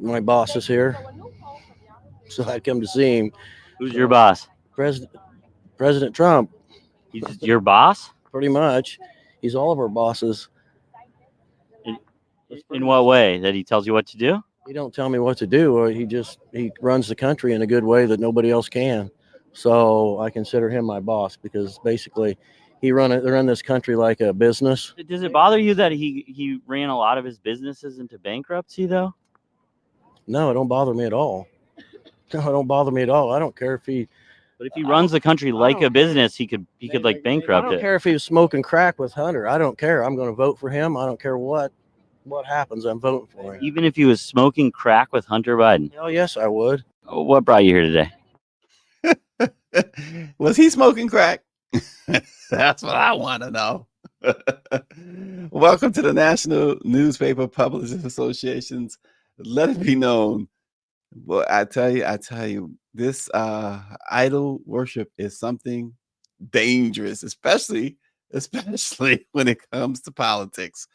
my boss is here, so I come to see him. Who's your So boss? President President Trump, He's your boss? pretty much, he's all of our bosses. In, in what way? That he tells you what to do? He don't tell me what to do. Or he runs the country in a good way that nobody else can. So I consider him my boss because basically they run this country like a business. Does it bother you that he ran a lot of his businesses into bankruptcy though? No, it don't bother me at all. No, it don't bother me at all. I don't care if he. But if he runs the country like a business, he could like I bankrupt don't it. care if he was smoking crack with Hunter. I don't care. I'm going to vote for him. I don't care what happens. I'm voting for him. Even if he was smoking crack with Hunter Biden. Hell yes, I would. What brought you here today? Was he smoking crack? That's what I want to know. Welcome to the National Newspaper Publishers Association's Let It Be Known. Well, I tell you, this idol worship is something dangerous, especially when it comes to politics.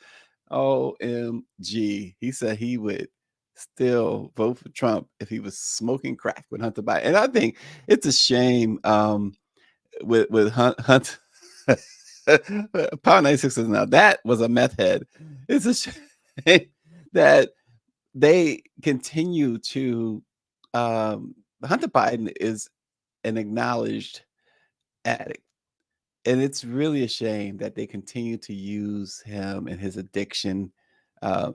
OMG. He said he would still vote for Trump if he was smoking crack with Hunter Biden. And I think it's a shame with Hunt Power 96 is now that was a meth head. It's a shame that they continue to Hunter Biden is an acknowledged addict. And it's really a shame that they continue to use him and his addiction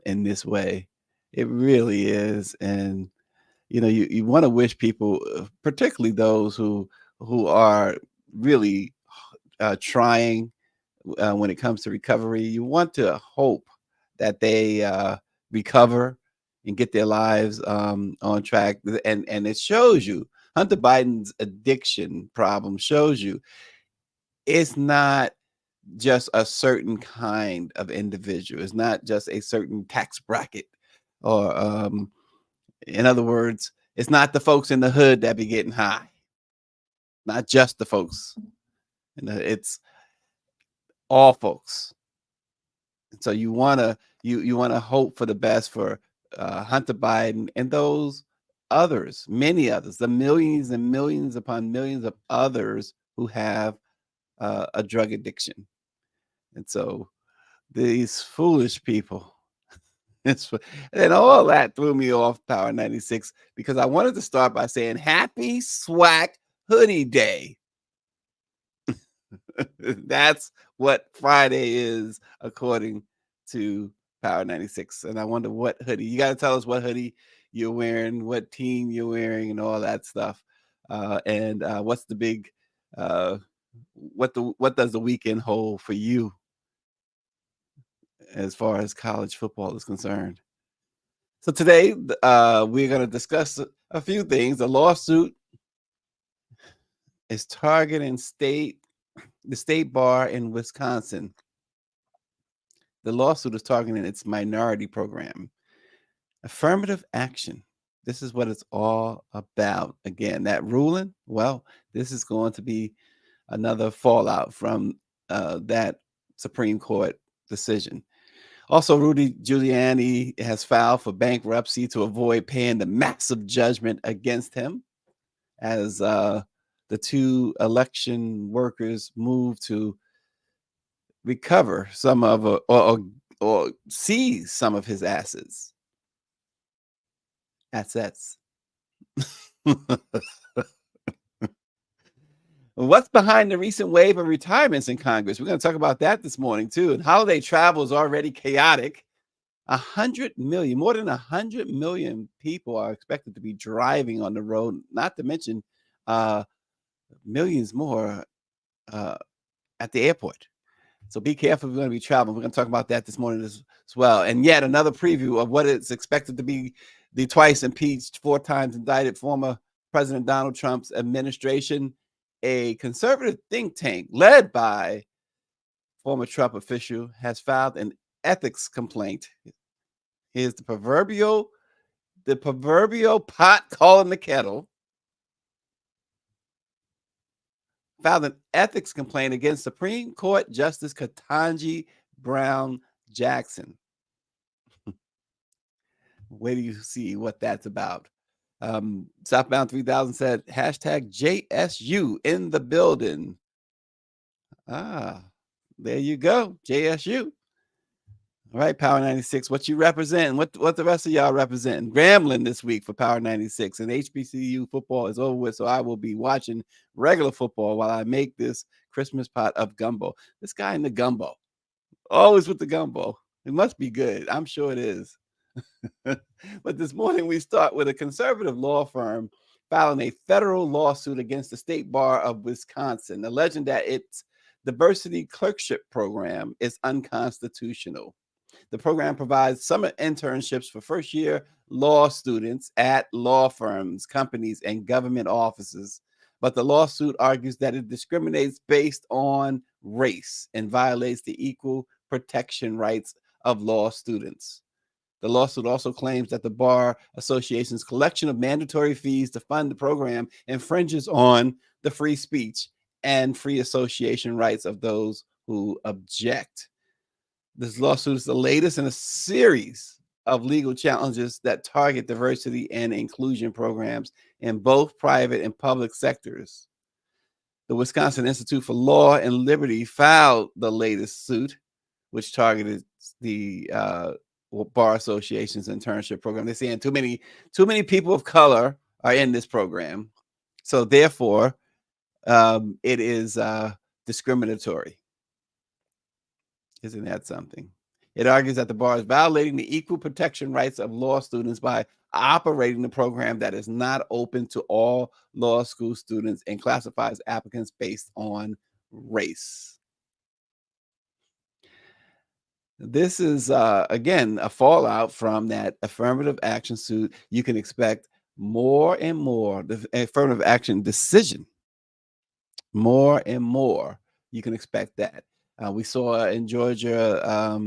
in this way. It really is. And, you want to wish people, particularly those who are really trying when it comes to recovery, you want to hope that they recover and get their lives on track. And it shows you, Hunter Biden's addiction problem shows you, it's not just a certain kind of individual. It's not just a certain tax bracket, or in other words, it's not the folks in the hood that be getting high. Not just the folks. It's all folks. And so you wanna hope for the best for Hunter Biden and those others, many others, the millions and millions upon millions of others who have a drug addiction. And so these foolish people, and all that threw me off Power 96 because I wanted to start by saying Happy Swag Hoodie Day. That's what Friday is according to Power 96. And I wonder what hoodie. You got to tell us what hoodie you're wearing, what team you're wearing, and all that stuff. And what's the big what does the weekend hold for you as far as college football is concerned? So today we're going to discuss a few things. The lawsuit is targeting the state bar in Wisconsin. The lawsuit is targeting its minority program. Affirmative action. This is what it's all about. Again, that ruling, well, this is going to be another fallout from that Supreme Court decision. Also, Rudy Giuliani has filed for bankruptcy to avoid paying the massive judgment against him as the two election workers move to recover some of or seize some of his assets. What's behind the recent wave of retirements in Congress? We're going to talk about that this morning, too. And holiday travel is already chaotic. 100 million, more than 100 million people are expected to be driving on the road, not to mention millions more at the airport. So be careful if you're going to be traveling. We're going to talk about that this morning as well. And yet another preview of what it's expected to be the twice impeached, 4 times indicted former President Donald Trump's administration. A conservative think tank led by former Trump official has filed an ethics complaint. Here's the proverbial pot calling the kettle. Filed an ethics complaint against Supreme Court Justice Ketanji Brown Jackson. Wait till you see what that's about. Southbound 3000 said hashtag JSU in the building. Ah, there you go, JSU. All right, Power 96, what you represent? What the rest of y'all representing? Grambling this week for Power 96, and HBCU football is over with, so I will be watching regular football while I make this Christmas pot of gumbo. This guy in the gumbo, always with the gumbo. It must be good. I'm sure it is. But this morning we start with a conservative law firm filing a federal lawsuit against the State Bar of Wisconsin, alleging that its diversity clerkship program is unconstitutional. The program provides summer internships for first-year law students at law firms, companies, and government offices. But the lawsuit argues that it discriminates based on race and violates the equal protection rights of law students. The lawsuit also claims that the Bar Association's collection of mandatory fees to fund the program infringes on the free speech and free association rights of those who object. This lawsuit is the latest in a series of legal challenges that target diversity and inclusion programs in both private and public sectors. The Wisconsin Institute for Law and Liberty filed the latest suit, which targeted the Bar Association's internship program. They're saying too many people of color are in this program, so therefore it is discriminatory. Isn't that something? It argues that the bar is violating the equal protection rights of law students by operating the program that is not open to all law school students and classifies applicants based on race. This is, again, a fallout from that affirmative action suit. You can expect more and more, the affirmative action decision, more and more. You can expect that. We saw in Georgia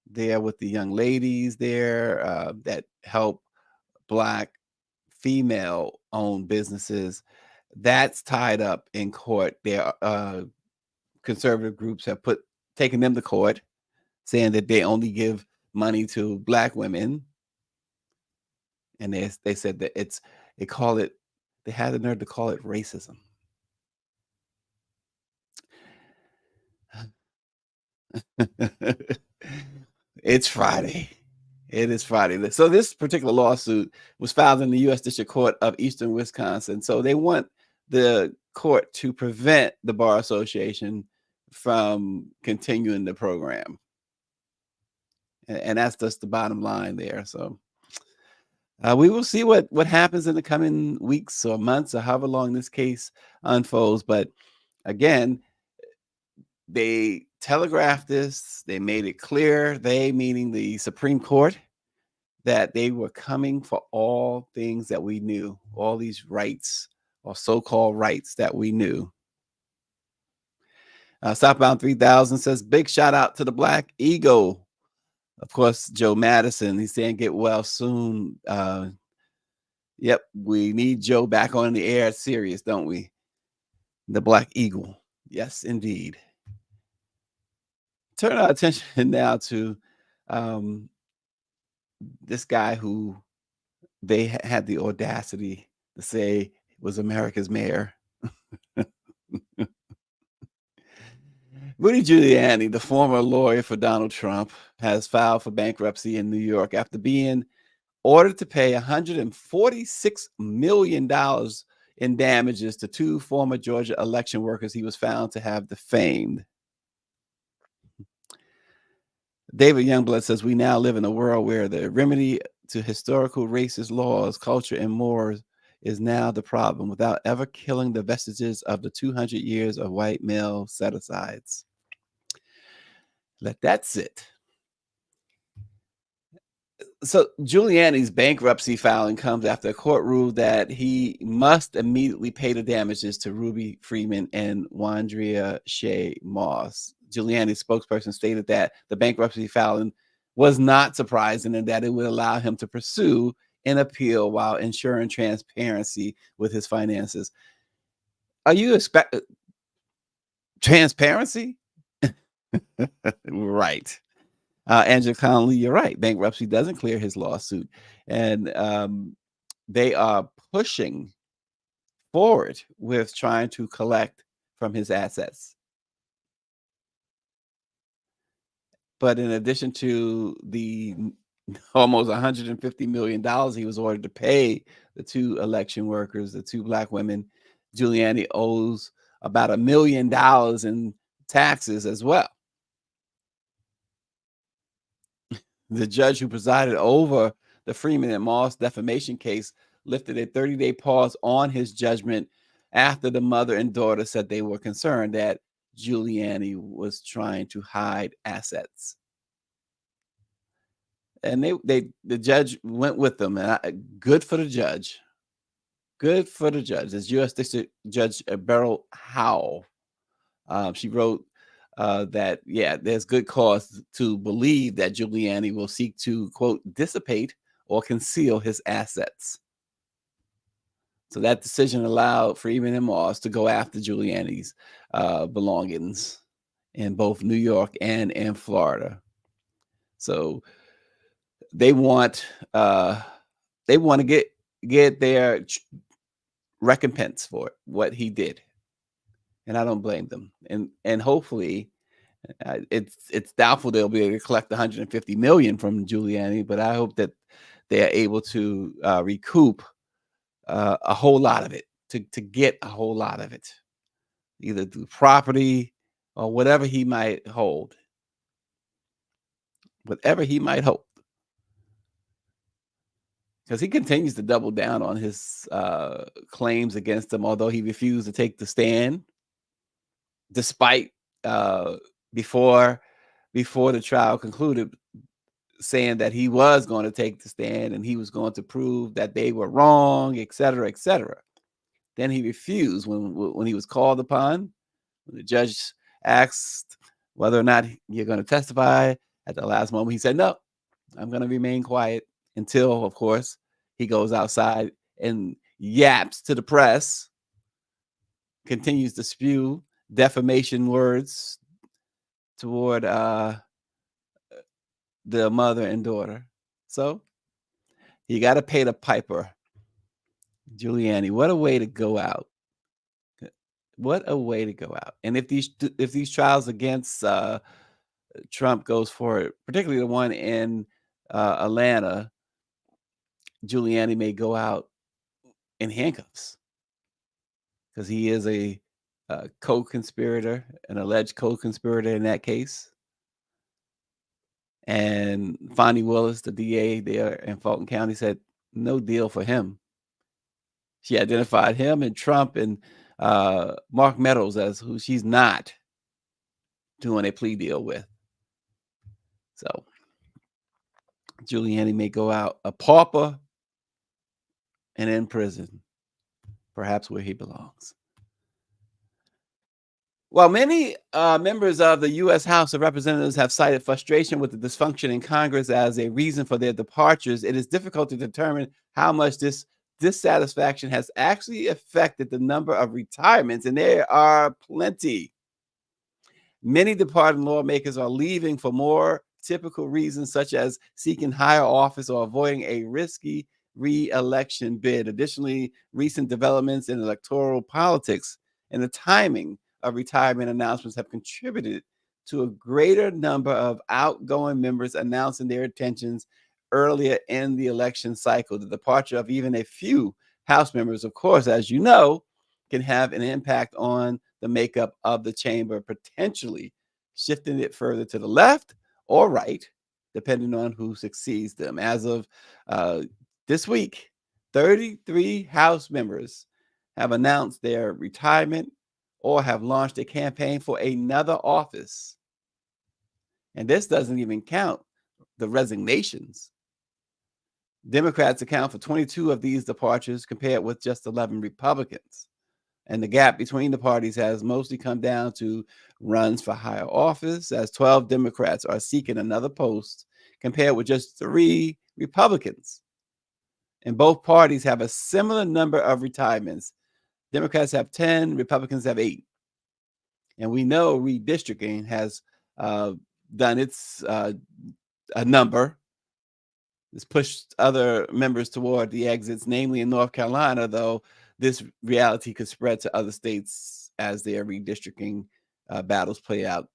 there with the young ladies there that help Black female-owned businesses. That's tied up in court. Their conservative groups have taken them to court, saying that they only give money to Black women, and they said that they had the nerve to call it racism. It's Friday. It is Friday. So this particular lawsuit was filed in the U.S. District Court of Eastern Wisconsin. So they want the court to prevent the Bar Association from continuing the program. And that's just the bottom line there. So we will see what happens in the coming weeks or months or however long this case unfolds. But again, they telegraphed this. They made it clear, they meaning the Supreme Court, that they were coming for all things that we knew, all these rights or so-called rights that we knew. Southbound 3000 says, big shout out to the Black Eagle. Of course, Joe Madison, he's saying get well soon. Yep, we need Joe back on the air. It's serious, don't we? The Black Eagle. Yes, indeed. Turn our attention now to this guy who they had the audacity to say was America's mayor. Rudy Giuliani, the former lawyer for Donald Trump, has filed for bankruptcy in New York after being ordered to pay $146 million in damages to two former Georgia election workers he was found to have defamed. David Youngblood says, we now live in a world where the remedy to historical racist laws, culture, and mores is now the problem, without ever killing the vestiges of the 200 years of white male set-asides. Let that sit. So Giuliani's bankruptcy filing comes after a court ruled that he must immediately pay the damages to Ruby Freeman and Wandrea Shea Moss. Giuliani's spokesperson stated that the bankruptcy filing was not surprising and that it would allow him to pursue an appeal while ensuring transparency with his finances. Are you expecting transparency? Right. Angela Connolly, you're right. Bankruptcy doesn't clear his lawsuit, and they are pushing forward with trying to collect from his assets. But in addition to the almost $150 million he was ordered to pay the 2 election workers, the 2 black women, Giuliani owes about $1 million in taxes as well. The judge who presided over the Freeman and Moss defamation case lifted a 30-day pause on his judgment after the mother and daughter said they were concerned that Giuliani was trying to hide assets. And the judge went with them, and good for the judge. Good for the judge. As U.S. District Judge Beryl Howell, she wrote that, there's good cause to believe that Giuliani will seek to, quote, dissipate or conceal his assets. So that decision allowed Freeman and Moss to go after Giuliani's belongings in both New York and in Florida. So they want to get their recompense for what he did, and I don't blame them. And hopefully, it's doubtful they'll be able to collect 150 million from Giuliani, but I hope that they are able to recoup a whole lot of it, to get a whole lot of it, either through property or whatever he might hold. Whatever he might hold. Because he continues to double down on his claims against him, although he refused to take the stand, despite before the trial concluded, saying that he was going to take the stand and he was going to prove that they were wrong, et cetera, et cetera. Then he refused when he was called upon. When the judge asked whether or not you're going to testify, at the last moment, he said, no, I'm going to remain quiet until, of course, he goes outside and yaps to the press, continues to spew defamation words toward the mother and daughter. So you got to pay the piper. Giuliani, what a way to go out. What a way to go out. And if these trials against Trump goes forward, particularly the one in Atlanta, Giuliani may go out in handcuffs because he is a co-conspirator, an alleged co-conspirator in that case. And Fonnie Willis, the DA there in Fulton County, said no deal for him. She identified him and Trump and Mark Meadows as who she's not doing a plea deal with. So Giuliani may go out a pauper and in prison, perhaps where he belongs. While many members of the U.S. House of Representatives have cited frustration with the dysfunction in Congress as a reason for their departures, it is difficult to determine how much this dissatisfaction has actually affected the number of retirements, and there are plenty. Many departing lawmakers are leaving for more typical reasons, such as seeking higher office or avoiding a risky re-election bid. Additionally, recent developments in electoral politics and the timing of retirement announcements have contributed to a greater number of outgoing members announcing their intentions earlier in the election cycle. The departure of even a few House members, of course, as you know, can have an impact on the makeup of the chamber, potentially shifting it further to the left or right, depending on who succeeds them. As of this week, 33 House members have announced their retirement or have launched a campaign for another office. And this doesn't even count the resignations. Democrats account for 22 of these departures compared with just 11 Republicans. And the gap between the parties has mostly come down to runs for higher office, as 12 Democrats are seeking another post compared with just 3 Republicans. And both parties have a similar number of retirements. Democrats have 10, Republicans have 8. And we know redistricting has done its a number. This pushed other members toward the exits, namely in North Carolina, though this reality could spread to other states as their redistricting battles play out.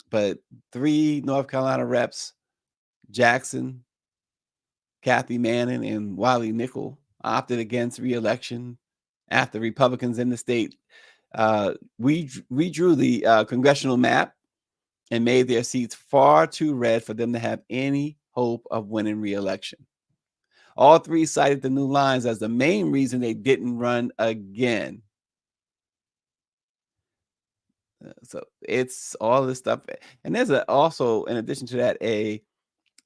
But 3 North Carolina reps, Jackson, Kathy Manning, and Wiley Nickel, opted against re-election after Republicans in the state redrew the congressional map and made their seats far too red for them to have any hope of winning re-election. All 3 cited the new lines as the main reason they didn't run again. So it's all this stuff. And there's also, in addition to that,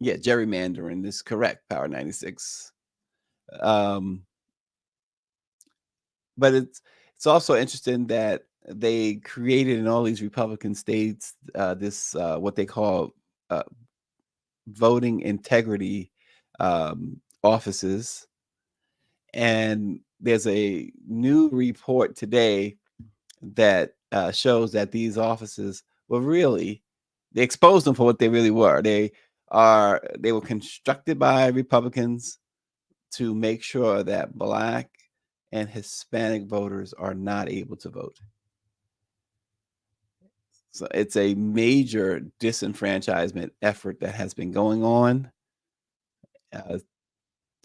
gerrymandering is correct, Power 96. But it's also interesting that they created in all these Republican states this what they call voting integrity offices. And there's a new report today that shows that these offices were really, they exposed them for what they really were. They were constructed by Republicans to make sure that Black and Hispanic voters are not able to vote. So it's a major disenfranchisement effort that has been going on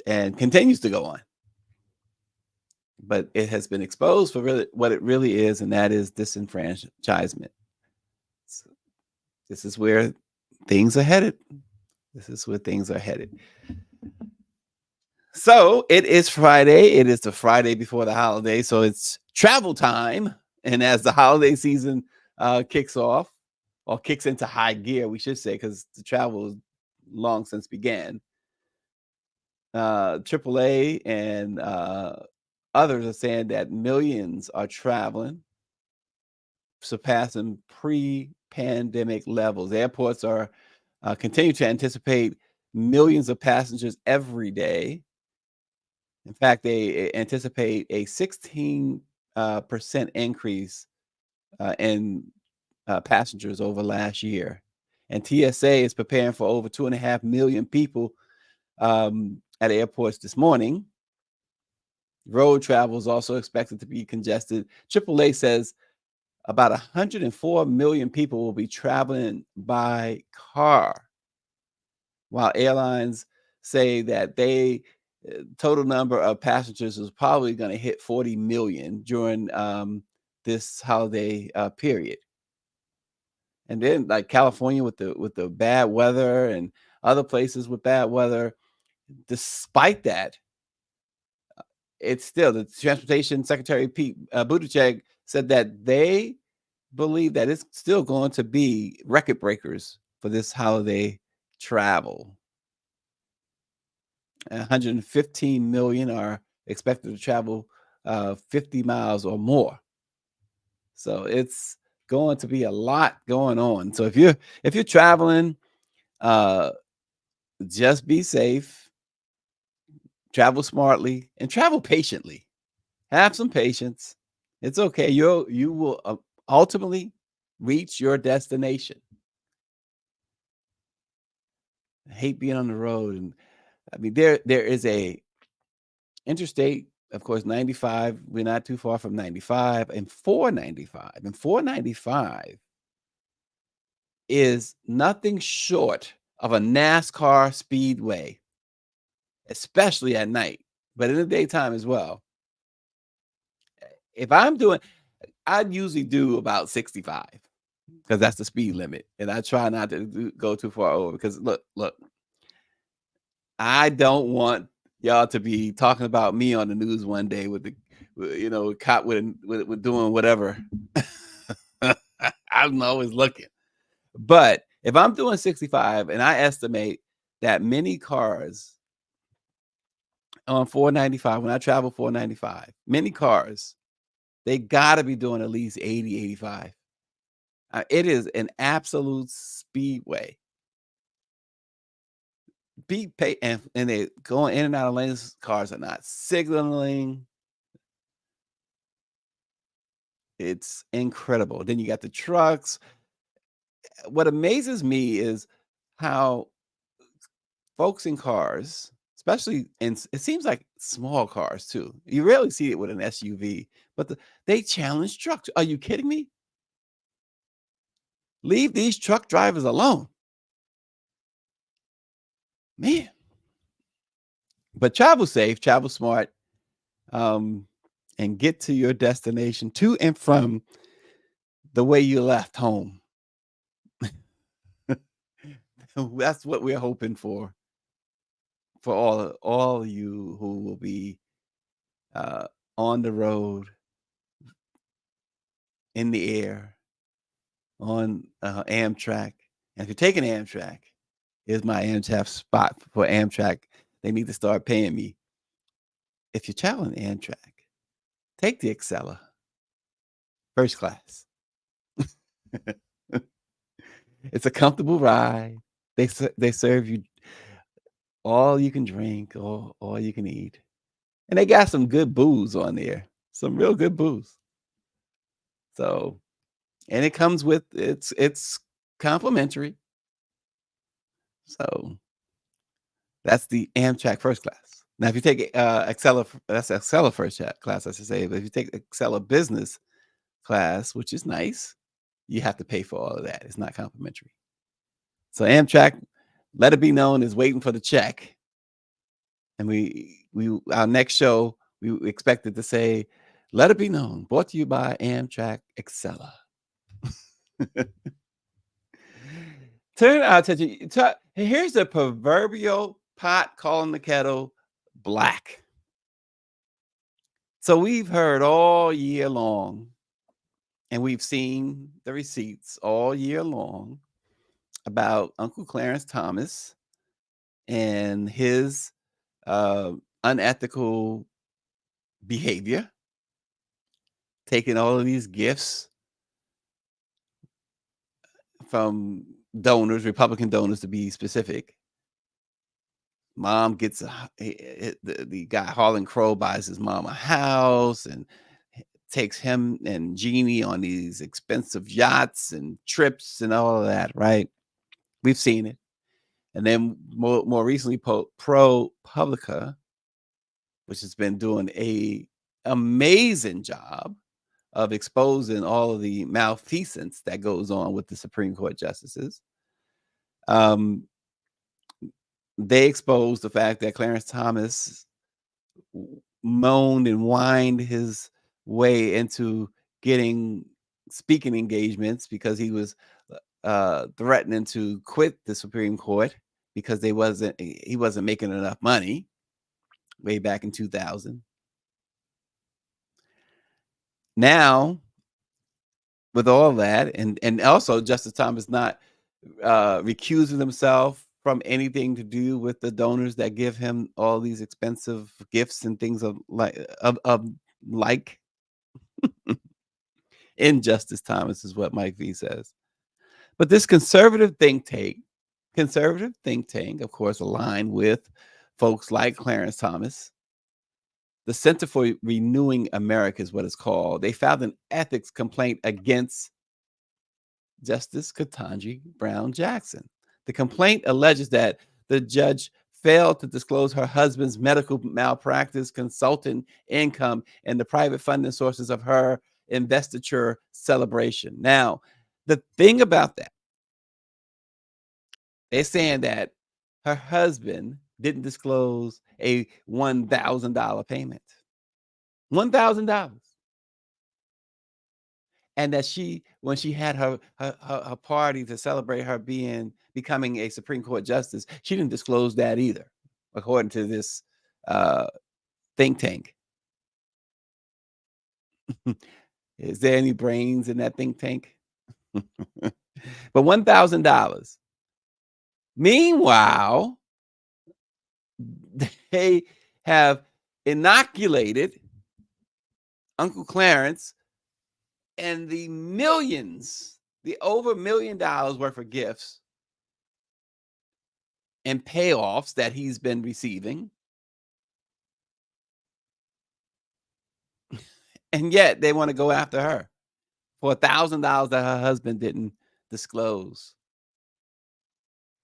and continues to go on. But it has been exposed for really what it really is, and that is disenfranchisement. So this is where things are headed. So it is Friday. It is the Friday before the holiday. So it's travel time. And as the holiday season kicks off, or kicks into high gear, we should say, because the travel is long since began. AAA and others are saying that millions are traveling, surpassing pre-pandemic levels. Airports are continue to anticipate millions of passengers every day. In fact, they anticipate a 16% increase in passengers over last year. And TSA is preparing for over 2.5 million people at airports this morning. Road travel is also expected to be congested. AAA says about 104 million people will be traveling by car, while airlines say that total number of passengers is probably going to hit 40 million during this holiday period. And then, like California with the bad weather and other places with bad weather, despite that, it's still, the Transportation Secretary Pete Buttigieg said that they believe that it's still going to be record breakers for this holiday travel. 115 million are expected to travel 50 miles or more. So it's going to be a lot going on. So if you're traveling, just be safe, travel smartly, and travel patiently. Have some patience. It's okay. You will ultimately reach your destination. I hate being on the road, and I mean there is a interstate, of course, 95. We're not too far from 95 and 495. And 495 is nothing short of a NASCAR speedway, especially at night, but in the daytime as well. If I'd usually do about 65 because that's the speed limit. And I try not to go too far over because look, I don't want y'all to be talking about me on the news one day with cop with doing whatever. I'm always looking. But if I'm doing 65 and I estimate that many cars on 495, when I travel 495, many cars, they got to be doing at least 80, 85. It is an absolute speedway. And they going in and out of lanes. Cars are not signaling. It's incredible. Then you got the trucks. What amazes me is how folks in cars, especially it seems like small cars too. You rarely see it with an SUV, but they challenge trucks. Are you kidding me? Leave these truck drivers alone, man. But travel safe, travel smart, and get to your destination to and from the way you left home. That's what we're hoping for all of you who will be on the road, in the air, on Amtrak. And if you're taking Amtrak, here's my Amtrak spot for Amtrak. They need to start paying me. If you're traveling Amtrak, take the Acela, first class. It's a comfortable ride. They serve you all you can drink, all you can eat. And they got some good booze on there. Some real good booze. So, and it comes with it's complimentary. So that's the Amtrak first class. Now, if you take Acela, that's Acela first class, I should say. But if you take Acela business class, which is nice, you have to pay for all of that. It's not complimentary. So Amtrak, let it be known, is waiting for the check. And we our next show, we expected to say, let it be known, brought to you by Amtrak Acela. Turn our attention. Here's the proverbial pot calling the kettle black. So we've heard all year long, and we've seen the receipts all year long about Uncle Clarence Thomas and his unethical behavior, taking all of these gifts from donors, Republican donors to be specific. Mom gets the guy Harlan Crow buys his mom a house and takes him and Jeannie on these expensive yachts and trips and all of that, right? We've seen it. And then more recently, ProPublica, which has been doing a amazing job of exposing all of the malfeasance that goes on with the Supreme Court justices. They exposed the fact that Clarence Thomas moaned and whined his way into getting speaking engagements because he was threatening to quit the Supreme Court because he wasn't making enough money way back in 2000. Now, with all that, and also Justice Thomas not recusing himself from anything to do with the donors that give him all these expensive gifts and things of like injustice, Thomas, is what Mike V says. But this conservative think tank, of course, aligned with folks like Clarence Thomas. The Center for Renewing America is what it's called. They filed an ethics complaint against Justice Ketanji Brown Jackson. The complaint alleges that the judge failed to disclose her husband's medical malpractice consultant income and the private funding sources of her investiture celebration. Now, the thing about that, they're saying that her husband didn't disclose a $1,000 payment. $1,000. And that when she had her party to celebrate her becoming a Supreme Court justice, she didn't disclose that either, according to this think tank. Is there any brains in that think tank? But $1,000. Meanwhile, they have inoculated Uncle Clarence and the over $1 million worth of gifts and payoffs that he's been receiving. And yet they want to go after her for $1,000 that her husband didn't disclose.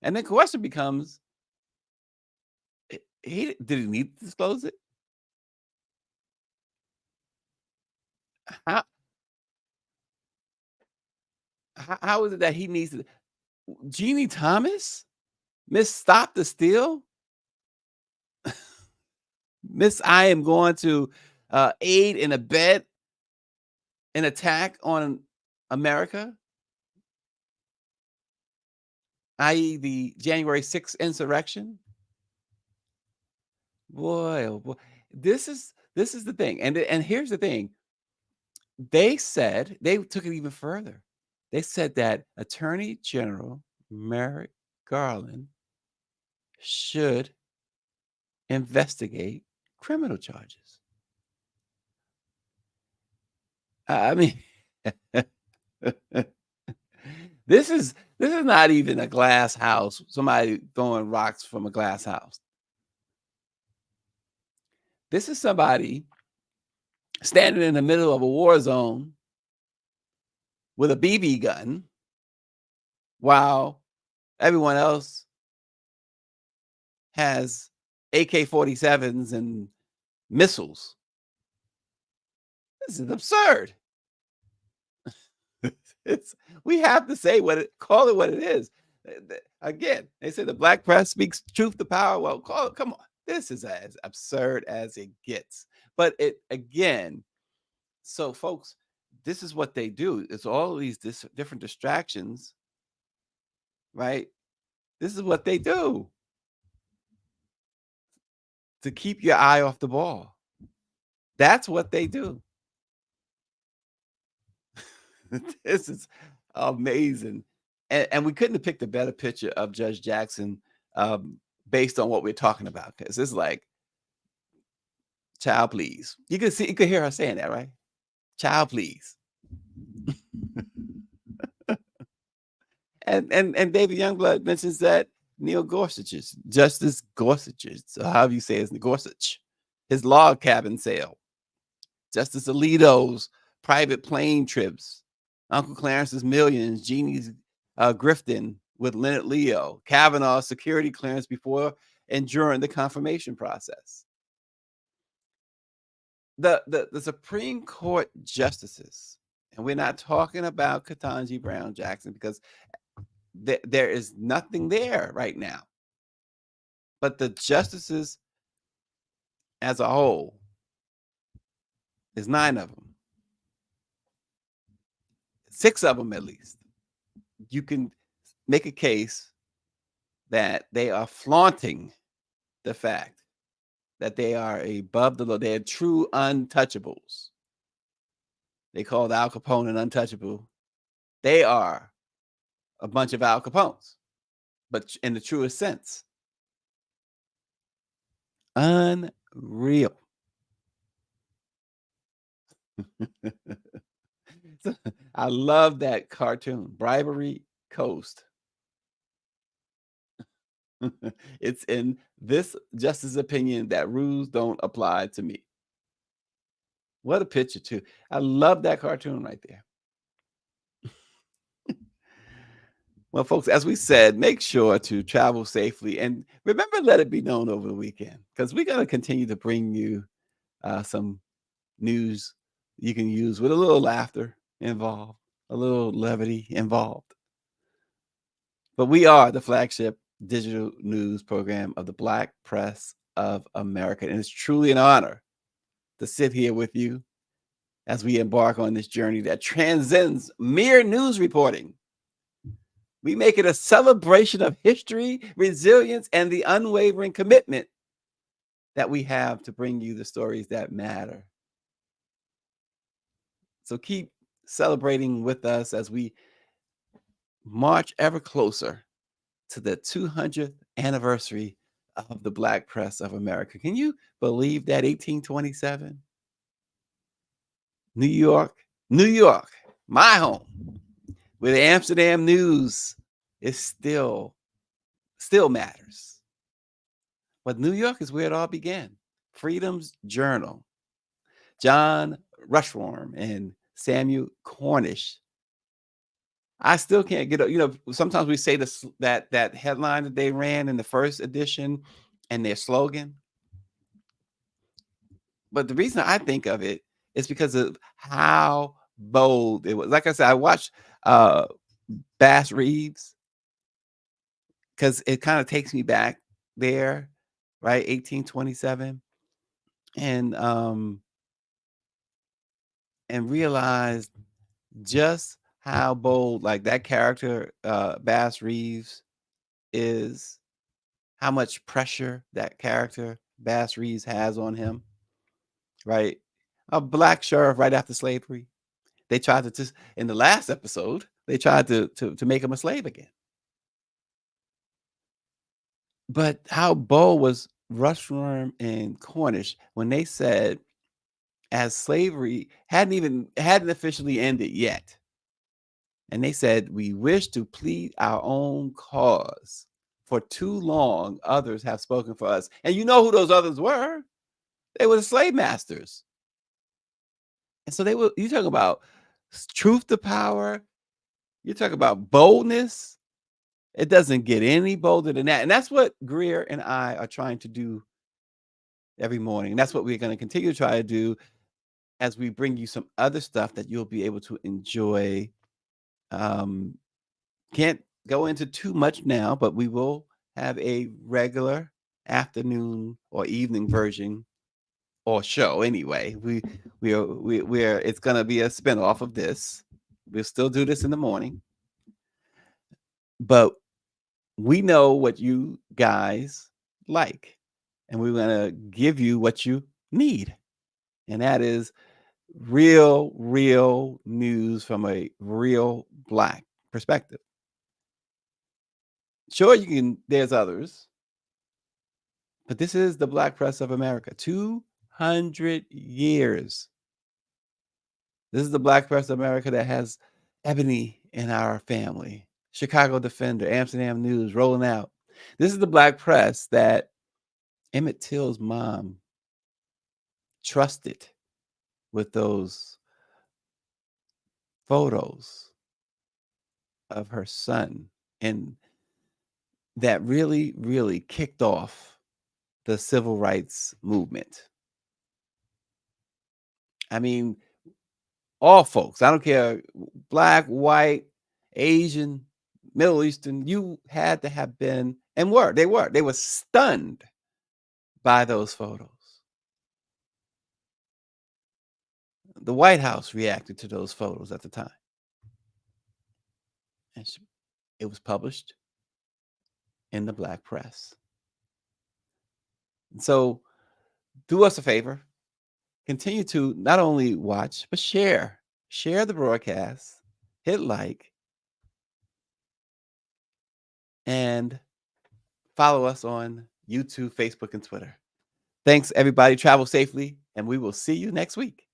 And the question becomes, did he need to disclose it? How, how is it that he needs to? Jeannie Thomas? Miss Stop the Steal? Miss I am going to aid and abet an attack on America, i.e. the January 6th insurrection? Boy, oh boy. This is the thing. And here's the thing. They took it even further. They said that Attorney General Merrick Garland should investigate criminal charges. I mean, this is not even a glass house. Somebody throwing rocks from a glass house. This is somebody standing in the middle of a war zone with a BB gun while everyone else has AK-47s and missiles. This is absurd. We have to say call it what it is. Again, they say the black press speaks truth to power. Well, come on. This is as absurd as it gets. But again, so folks, this is what they do. It's all of these different distractions, right? This is what they do to keep your eye off the ball. That's what they do. This is amazing. And we couldn't have picked a better picture of Judge Jackson based on what we're talking about. Because it's like, child, please. You could hear her saying that, right? Child, please. and David Youngblood mentions that Neil Gorsuch's, Justice Gorsuch's, so however you say his Gorsuch, his log cabin sale, Justice Alito's private plane trips, Uncle Clarence's millions, Jeannie's grifting with Leonard Leo, Kavanaugh's security clearance before and during the confirmation process. The Supreme Court justices, and we're not talking about Ketanji Brown Jackson because there is nothing there right now. But the justices as a whole, there's 9 of them. 6 of them at least. You can make a case that they are flaunting the fact that they are above the law. They are true untouchables. They called Al Capone an untouchable. They are a bunch of Al Capones, but in the truest sense. Unreal. I love that cartoon, Bribery Coast. It's in this justice's opinion that rules don't apply to me. What a picture, too. I love that cartoon right there. Well, folks, as we said, make sure to travel safely. And remember, let it be known over the weekend, because we're going to continue to bring you some news you can use with a little laughter involved, a little levity involved. But we are the flagship digital news program of the Black Press of America. And it's truly an honor to sit here with you as we embark on this journey that transcends mere news reporting. We make it a celebration of history, resilience, and the unwavering commitment that we have to bring you the stories that matter. So keep celebrating with us as we march ever closer to the 200th anniversary of the Black Press of America. Can you believe that? 1827? New York, my home, where the Amsterdam News is still matters. But New York is where it all began. Freedom's Journal. John Rushworm and Samuel Cornish I still can't get, sometimes we say this, that headline that they ran in the first edition and their slogan. But the reason I think of it is because of how bold it was. Like I said, I watched Bass Reeves because it kind of takes me back there, right? 1827. And realized just how bold, like, that character, Bass Reeves, is, how much pressure that character Bass Reeves has on him, right? A black sheriff right after slavery. They tried to just, in the last episode, they tried to make him a slave again. But how bold was Rushworm and Cornish when they said, as slavery hadn't officially ended yet, and they said, we wish to plead our own cause. For too long, others have spoken for us. And you know who those others were? They were the slave masters. And so you talk about truth to power. You talk about boldness. It doesn't get any bolder than that. And that's what Greer and I are trying to do every morning. And that's what we're going to continue to try to do as we bring you some other stuff that you'll be able to enjoy. Can't go into too much now, but we will have a regular afternoon or evening version or show anyway. We're it's gonna be a spinoff of this. We'll still do this in the morning, but we know what you guys like, and we're gonna give you what you need, and that is real news from a real Black perspective. Sure, there's others, but this is the Black press of America. 200 years. This is the Black press of America that has Ebony in our family, Chicago Defender, Amsterdam News, Rolling Out. This is the Black press that Emmett Till's mom trusted with those photos of her son, and that really kicked off the civil rights movement. I mean, all folks, I don't care, Black, white, Asian, Middle Eastern, you had to have been, and they were stunned by those photos. The White House reacted to those photos at the time. And it was published in the Black press. And so do us a favor, continue to not only watch, but share the broadcast, hit like, and follow us on YouTube, Facebook, and Twitter. Thanks, everybody. Travel safely, and we will see you next week.